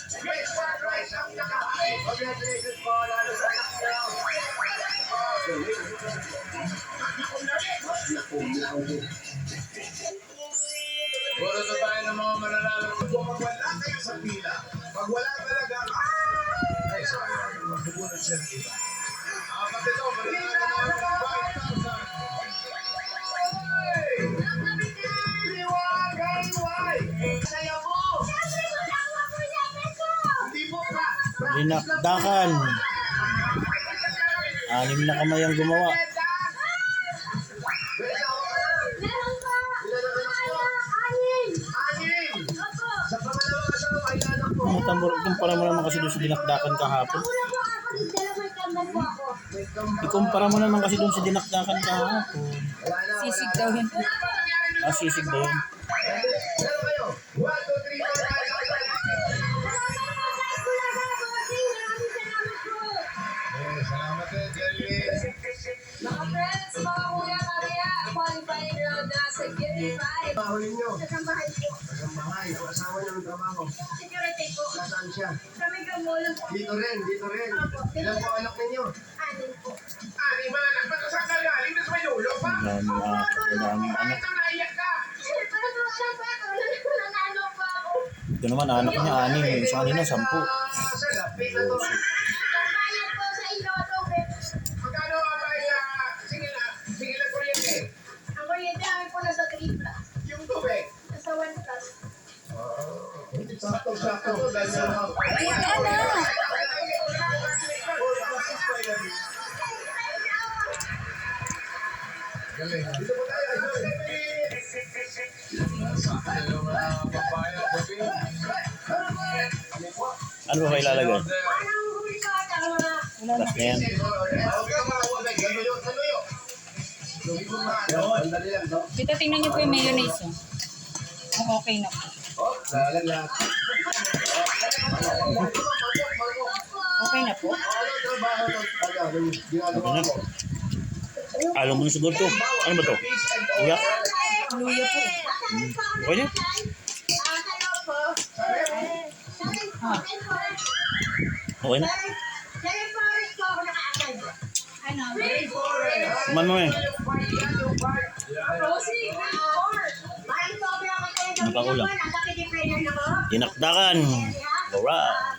Miss Fried Rice ang nakahay. Congratulations po, lalo sa anak niyo. Puro sa tayo ng mga mananalo. Kung wala kayo sa pila, pag wala talaga, ay, sorry, magbubunod siya ng iba. Apat ito, mananalo ng 5,000. Dinakdakan. 6 na kamay ang gumawa. Meron pa! Anim! Sa pangalawang asawa ay anak ko. Ikumpara mo naman kasi doon sa dinakdakan kahapon. Una po ako, dalawang tambal po ako. Ikumpara mo naman kasi doon sa dinakdakan kahapon. Sisig daw yun. Sisig ba yun? Meron kayo. 1, 2, 3, 4, 5, 6, 7. Salamat din, Jerry. Mga friends, mga kuya Maria, qualifying round na sa Gate 5. Bahulin nyo. Kasambahay po. Ang bahay, ang asawa niyo ng trabaho. Security po. Nasaan siya? Kami gamulong po. Dito rin, dito rin. Ilan po anak ninyo? Anim po. Ani, mga anak ba sa kagaling na sa Mayulo pa? Wala namang anak. Ito naiyak ka. Pero po siya po ako. Nanalo po ako. Ito naman, anak niya, 6. Yung isa kanina, 10. Sa lapit na to. Kampayan po sa Iloto. Magkano ang sige na kuryente? Ang kuryente namin po nasa 3 plus. Yung tubig? Nasa 1 plus. Sakto. Dahil sa mga... Galing. Dito po tayo. Sakto yung mga papaya. Gabi. Ano ba kayo ilalagay? Anong huli ko at ang mga... Last na yan. Dito tingnan niyo po yung mayonnaise. Oh, okay na po. Okay na po. Alam mo na siguro to. Ano ba to? Uyak? Luya po. Okay na? Hello po. Okay na? Dahil forest po ako nakaagad. Ano? Man mo eh. Rosie, parang sobrang ako tayo. Napakulang. Nakakitiplayan na mo. Dinakdakan. Alright.